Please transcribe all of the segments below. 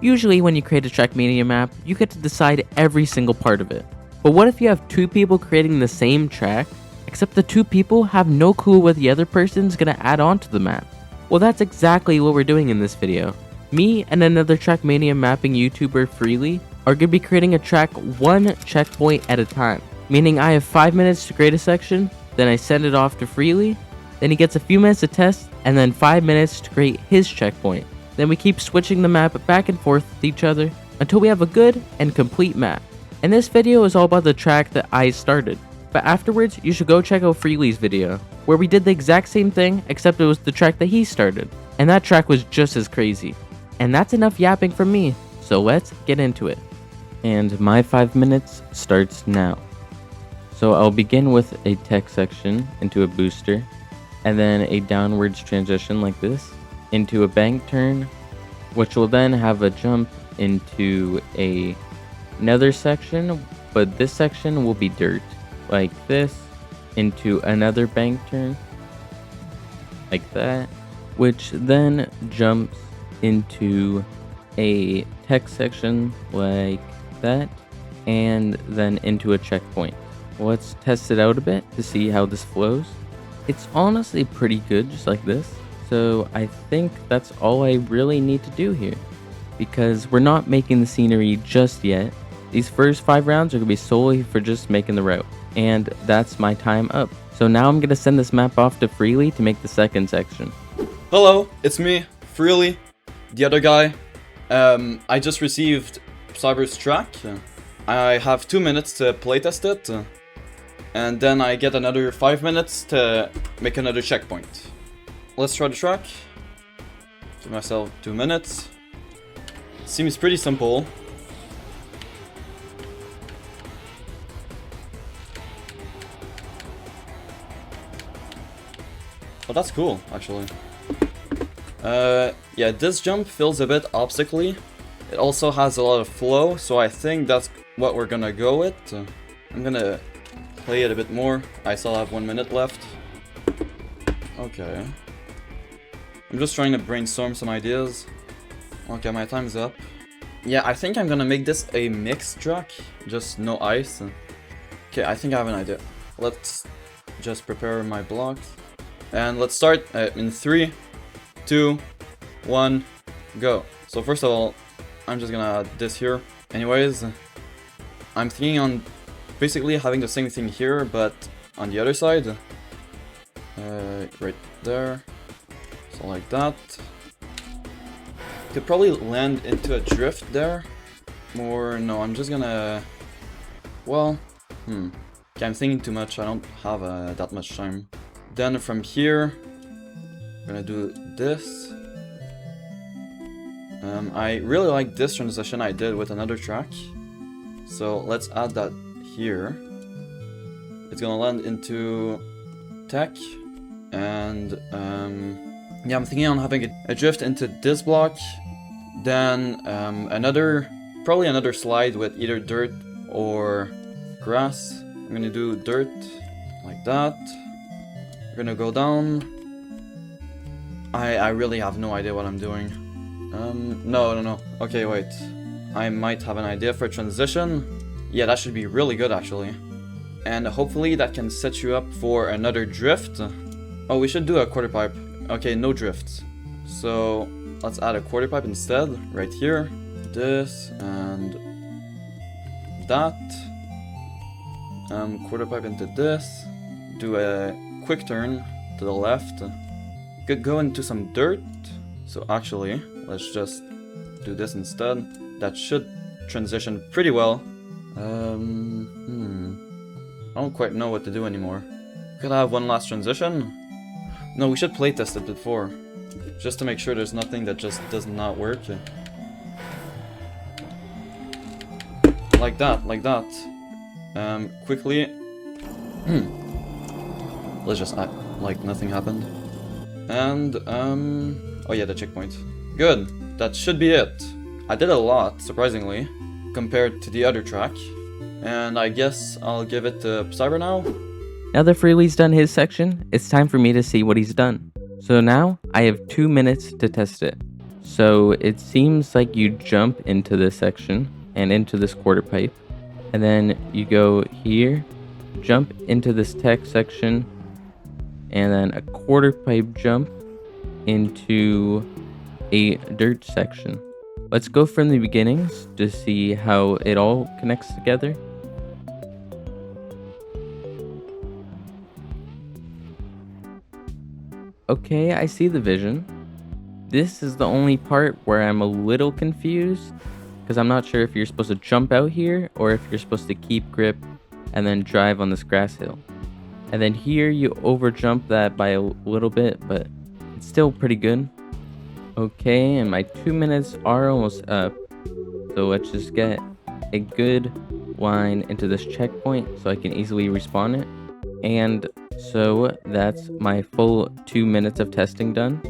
Usually when you create a Trackmania map, you get to decide every single part of it. But what if you have two people creating the same track, except the two people have no clue what the other person's gonna add on to the map? Well, that's exactly what we're doing in this video. Me and another Trackmania mapping YouTuber, Freely, are gonna be creating a track one checkpoint at a time. Meaning I have 5 minutes to create a section, then I send it off to Freely, then he gets a few minutes to test, and then 5 minutes to create his checkpoint. Then we keep switching the map back and forth with each other until we have a good and complete map. And this video is all about the track that I started. But afterwards, you should go check out Freely's video, where we did the exact same thing except it was the track that he started. And that track was just as crazy. And that's enough yapping from me, so let's get into it. And my 5 minutes starts now. So I'll begin with a text section into a booster, and then a downwards transition like this, into a bank turn, which will then have a jump into another section, but this section will be dirt, like this, into another bank turn, like that, which then jumps into a text section like that, and then into a checkpoint. Let's test it out a bit to see how this flows. It's honestly pretty good just like this, so I think that's all I really need to do here, because we're not making the scenery just yet. These first 5 rounds are going to be solely for just making the route, and that's my time up. So now I'm going to send this map off to Freely to make the second section. Hello, it's me, Freely, the other guy. I just received Psyber's track. I have 2 minutes to playtest it, and then I get another 5 minutes to make another checkpoint. Let's try the track. Give myself 2 minutes. Seems pretty simple. Oh, that's cool, actually. Yeah, this jump feels a bit obstacle-y. It also has a lot of flow, so I think that's what we're gonna go with. I'm gonna play it a bit more. I still have 1 minute left. Okay. I'm just trying to brainstorm some ideas. Okay, my time's up. Yeah, I think I'm gonna make this a mixed track, just no ice. Okay, I think I have an idea. Let's just prepare my blocks. And let's start in 3, 2, 1, go. So first of all, I'm just gonna add this here. Anyways, I'm thinking on basically having the same thing here, but on the other side. Right there. So like that. Could probably land into a drift there. Or no, I'm just gonna... Well, okay, I'm thinking too much. I don't have that much time. Then from here, I'm gonna do this. I really like this transition I did with another track. So let's add that here. It's gonna land into tech. And yeah, I'm thinking on having a drift into this block. Then probably another slide with either dirt or grass. I'm gonna do dirt like that. We're gonna go down. I really have no idea what I'm doing. No. Okay, wait. I might have an idea for a transition. Yeah, that should be really good actually. And hopefully that can set you up for another drift. Oh, we should do a quarter pipe. Okay, no drifts. So let's add a quarter pipe instead, right here. This and that. Quarter pipe into this. Do a quick turn to the left. Could go into some dirt. So actually, let's just do this instead. That should transition pretty well. I don't quite know what to do anymore. Could I have one last transition? No, we should playtest it before. Just to make sure there's nothing that just does not work. Like that. Quickly. Let's just act like nothing happened. And, oh yeah, the checkpoint. Good, that should be it. I did a lot, surprisingly, compared to the other track. And I guess I'll give it to Psyber now. Now that Freely's done his section, it's time for me to see what he's done. So now, I have 2 minutes to test it. So it seems like you jump into this section and into this quarter pipe, and then you go here, jump into this text section, and then a quarter pipe jump into a dirt section. Let's go from the beginnings to see how it all connects together. Okay, I see the vision. This is the only part where I'm a little confused, because I'm not sure if you're supposed to jump out here or if you're supposed to keep grip and then drive on this grass hill. And then here you overjump that by a little bit, but it's still pretty good. Okay, and my 2 minutes are almost up. So let's just get a good line into this checkpoint so I can easily respawn it. And so that's my full 2 minutes of testing done.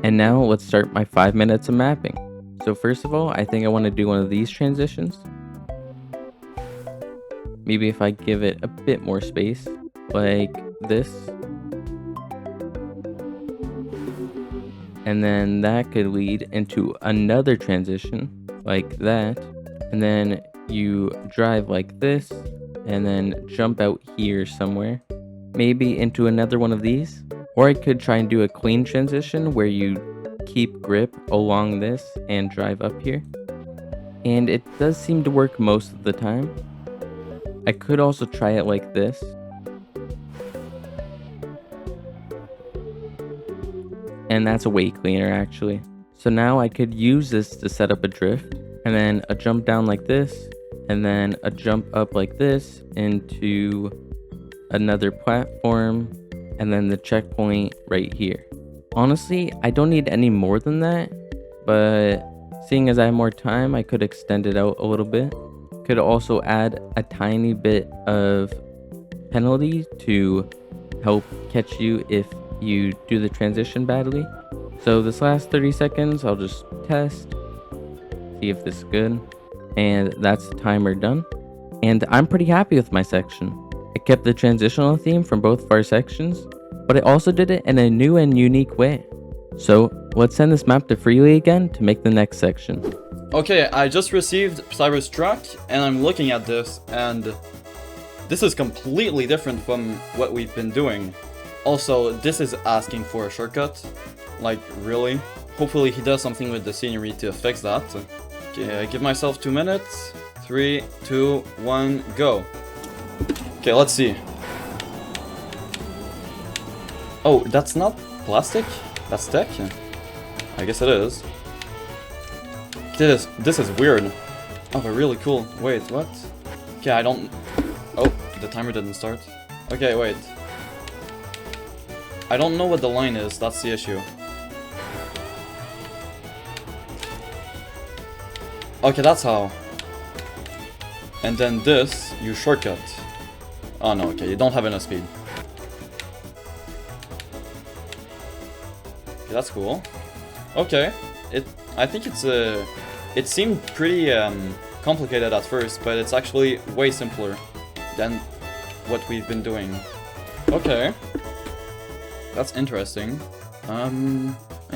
And now let's start my 5 minutes of mapping. So first of all, I think I want to do one of these transitions. Maybe if I give it a bit more space, like this. And then that could lead into another transition, like that. And then you drive like this, and then jump out here somewhere. Maybe into another one of these. Or I could try and do a clean transition where you keep grip along this and drive up here. And it does seem to work most of the time. I could also try it like this. And that's a way cleaner actually. So now I could use this to set up a drift, and then a jump down like this, and then a jump up like this into another platform, and then the checkpoint right here. Honestly, I don't need any more than that, but seeing as I have more time, I could extend it out a little bit. Could also add a tiny bit of penalty to help catch you if you do the transition badly. So this last 30 seconds, I'll just test, see if this is good. And that's the timer done. And I'm pretty happy with my section. I kept the transitional theme from both of our sections, but I also did it in a new and unique way. So let's send this map to Freely again to make the next section. Okay, I just received Cyber's track, and I'm looking at this, and this is completely different from what we've been doing. Also, this is asking for a shortcut. Like, really? Hopefully he does something with the scenery to fix that. Okay, I give myself 2 minutes. 3, 2, 1, go. Okay, let's see. Oh, that's not plastic? That's tech? I guess it is. This is weird. Oh, but really cool. Wait, what? Okay, I don't... Oh, the timer didn't start. Okay, wait. I don't know what the line is, that's the issue. Okay, that's how. And then this, you shortcut. Oh no, okay, you don't have enough speed. Okay, that's cool. Okay, I think it seemed pretty complicated at first, but it's actually way simpler than what we've been doing. Okay. That's interesting. I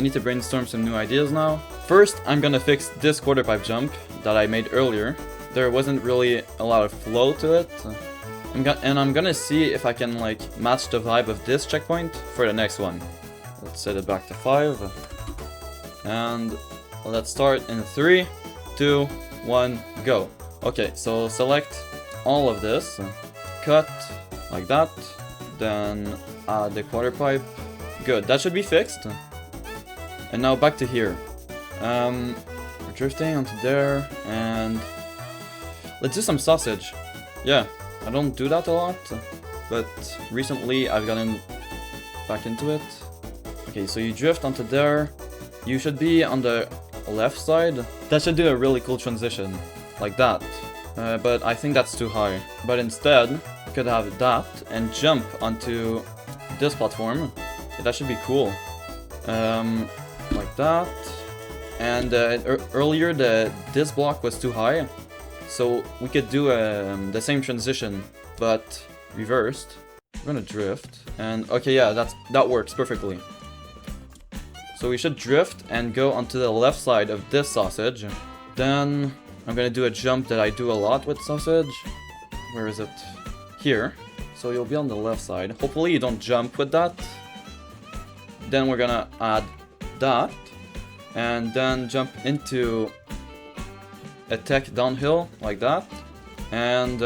need to brainstorm some new ideas now. First, I'm gonna fix this quarter pipe jump that I made earlier. There wasn't really a lot of flow to it. I'm gonna see if I can like match the vibe of this checkpoint for the next one. Let's set it back to 5. And let's start in 3, 2, 1, go. Okay, so select all of this, cut like that, then add the quarter pipe. Good, that should be fixed. And now back to here. We're drifting onto there, and let's do some sausage. Yeah, I don't do that a lot, but recently I've gotten back into it. Okay, so you drift onto there. You should be on the left side. That should do a really cool transition, like that. But I think that's too high. But instead, you could have that and jump onto this platform. Yeah, that should be cool. Like that. And earlier this block was too high, so we could do the same transition, but reversed. We're gonna drift, and okay, yeah, that works perfectly. So we should drift and go onto the left side of this sausage. Then I'm gonna do a jump that I do a lot with sausage. Where is it? Here. So you'll be on the left side. Hopefully you don't jump with that. Then we're gonna add that. And then jump into a tech downhill like that. And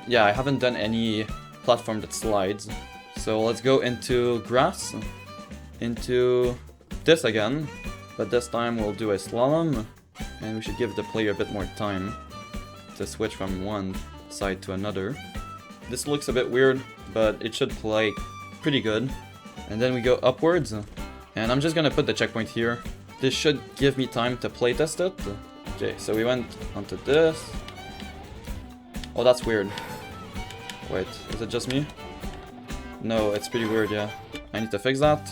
yeah, I haven't done any platform that slides. So let's go into grass. Into this again. But this time we'll do a slalom. And we should give the player a bit more time to switch from one side to another. This looks a bit weird, but it should play pretty good. And then we go upwards. And I'm just gonna put the checkpoint here. This should give me time to playtest it. Okay, so we went onto this. Oh, that's weird. Wait, is it just me? No, it's pretty weird, yeah. I need to fix that.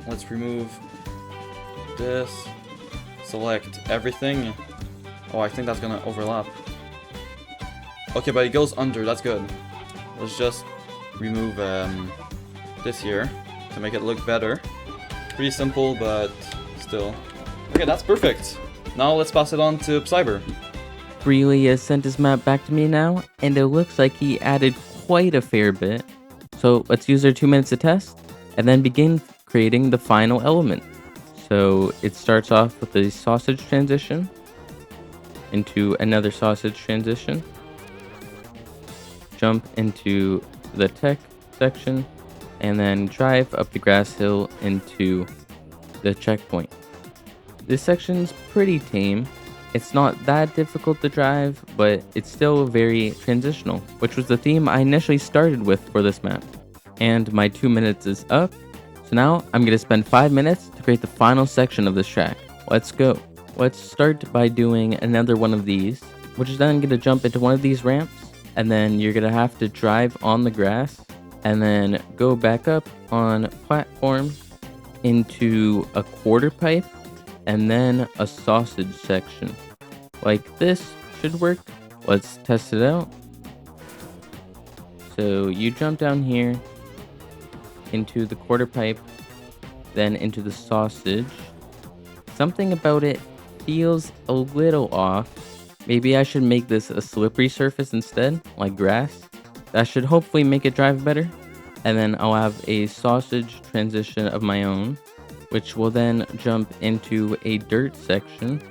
Let's remove this. Select everything. Oh, I think that's gonna overlap. Okay, but it goes under, that's good. Let's just remove this here to make it look better. Pretty simple, but still. Okay, that's perfect. Now let's pass it on to Psyber. Freely has sent his map back to me now, and it looks like he added quite a fair bit. So let's use our 2 minutes to test, and then begin creating the final element. So it starts off with a sausage transition into another sausage transition. Jump into the tech section, and then drive up the grass hill into the checkpoint. This section's pretty tame. It's not that difficult to drive, but it's still very transitional, which was the theme I initially started with for this map. And my 2 minutes is up, so now I'm going to spend 5 minutes to create the final section of this track. Let's go. Let's start by doing another one of these, which is then going to jump into one of these ramps, and then you're going to have to drive on the grass, and then go back up on platform into a quarter pipe, and then a sausage section. Like this should work. Let's test it out. So you jump down here into the quarter pipe, then into the sausage. Something about it feels a little off. Maybe I should make this a slippery surface instead, like grass. That should hopefully make it drive better. And then I'll have a sausage transition of my own, which will then jump into a dirt section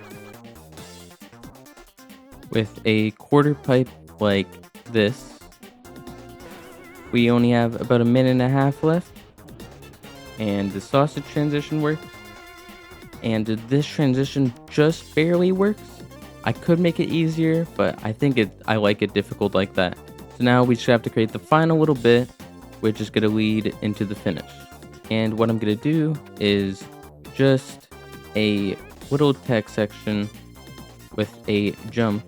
with a quarter pipe like this. We only have about a minute and a half left, and the sausage transition works, and this transition just barely works. I could make it easier, but I like it difficult like that. So now we just have to create the final little bit, which is going to lead into the finish. And what I'm going to do is just a little text section with a jump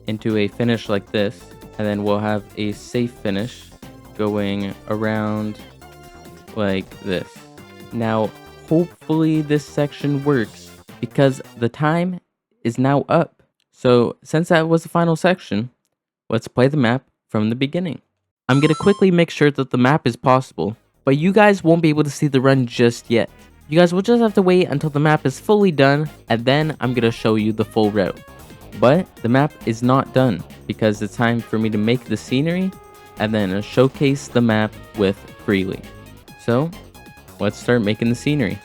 into a finish like this, and then we'll have a safe finish going around like this. Now hopefully this section works, because the time is now up. So since that was the final section, let's play the map from the beginning. I'm going to quickly make sure that the map is possible, but you guys won't be able to see the run just yet. You guys will just have to wait until the map is fully done, and then I'm going to show you the full route. But the map is not done, because it's time for me to make the scenery and then showcase the map with Freely. So let's start making the scenery.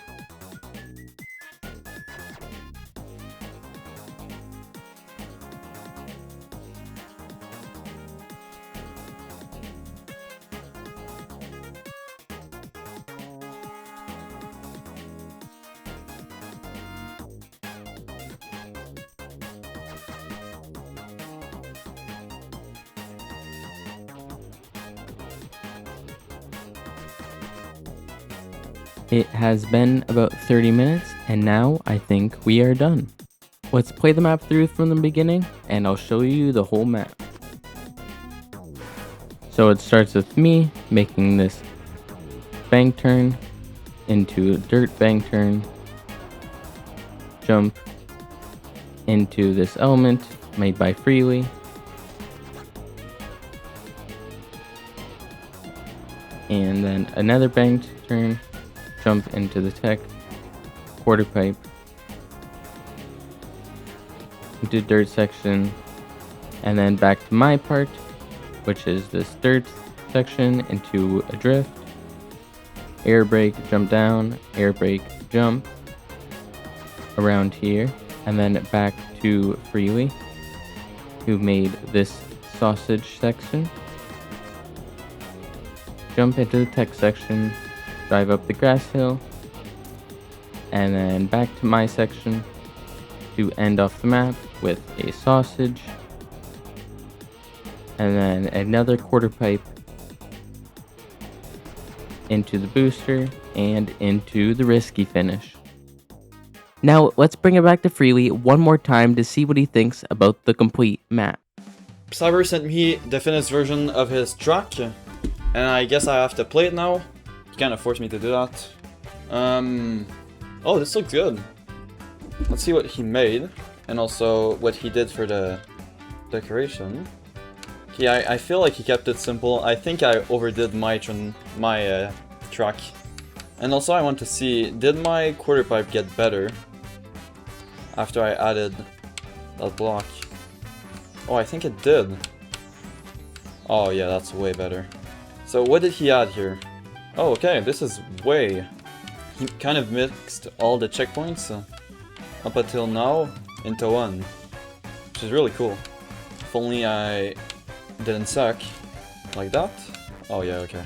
It has been about 30 minutes, and now I think we are done. Let's play the map through from the beginning, and I'll show you the whole map. So it starts with me making this bank turn into a dirt bank turn, jump into this element made by Freely, and then another bank turn, jump into the tech, quarter pipe into dirt section, and then back to my part, which is this dirt section, into a drift, air brake, jump down, air brake, jump around here, and then back to Freely, who made this sausage section, jump into the tech section, drive up the grass hill, and then back to my section to end off the map with a sausage, and then another quarter pipe into the booster and into the risky finish. Now let's bring it back to Freely one more time to see what he thinks about the complete map. Psyber sent me the finished version of his track, and I guess I have to play it now. He kind of forced me to do that. Oh, this looks good. Let's see what he made, and also what he did for the decoration. Yeah, I feel like he kept it simple. I think I overdid my track. And also I want to see, did my quarter pipe get better after I added that block? Oh, I think it did. Oh yeah, that's way better. So what did he add here? Oh, okay, this is way... He kind of mixed all the checkpoints up until now into one, which is really cool. If only I didn't suck like that. Oh yeah, okay.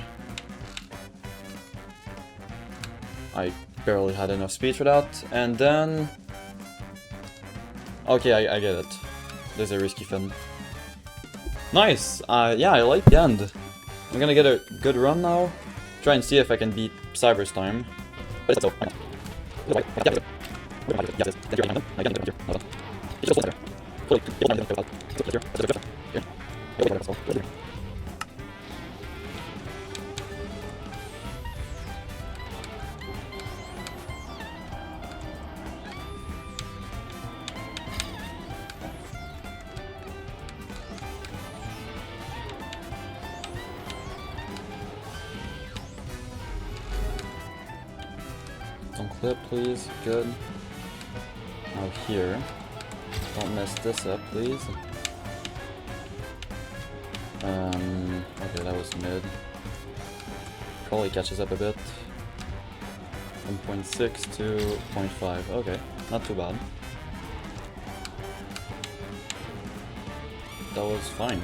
I barely had enough speed for that, and then... Okay, I get it. There's a risky fin. Nice! Yeah, I like the end. I'm gonna get a good run now. Try and see if I can beat Cyber's time. But it's Don't clip, please. Good. Now here. Don't mess this up, please. Okay, that was mid. Probably catches up a bit. 1.6 to 0.5. Okay, not too bad. That was fine.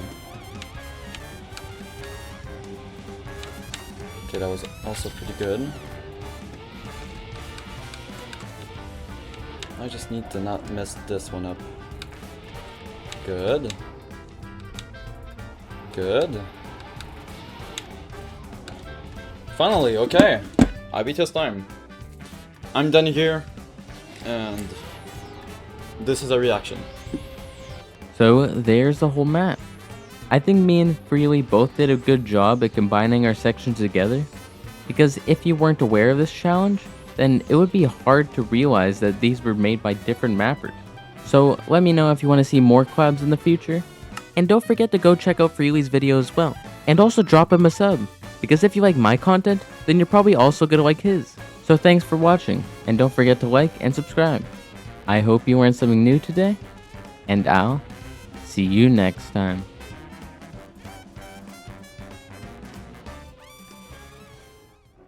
Okay, that was also pretty good. I just need to not mess this one up. Good. Good. Finally, okay. I beat his time. I'm done here, and this is a reaction. So there's the whole map. I think me and Freely both did a good job at combining our sections together, because if you weren't aware of this challenge, then it would be hard to realize that these were made by different mappers. So let me know if you want to see more collabs in the future, and don't forget to go check out Freely's video as well, and also drop him a sub, because if you like my content, then you're probably also gonna like his. So thanks for watching, and don't forget to like and subscribe. I hope you learned something new today, and I'll see you next time.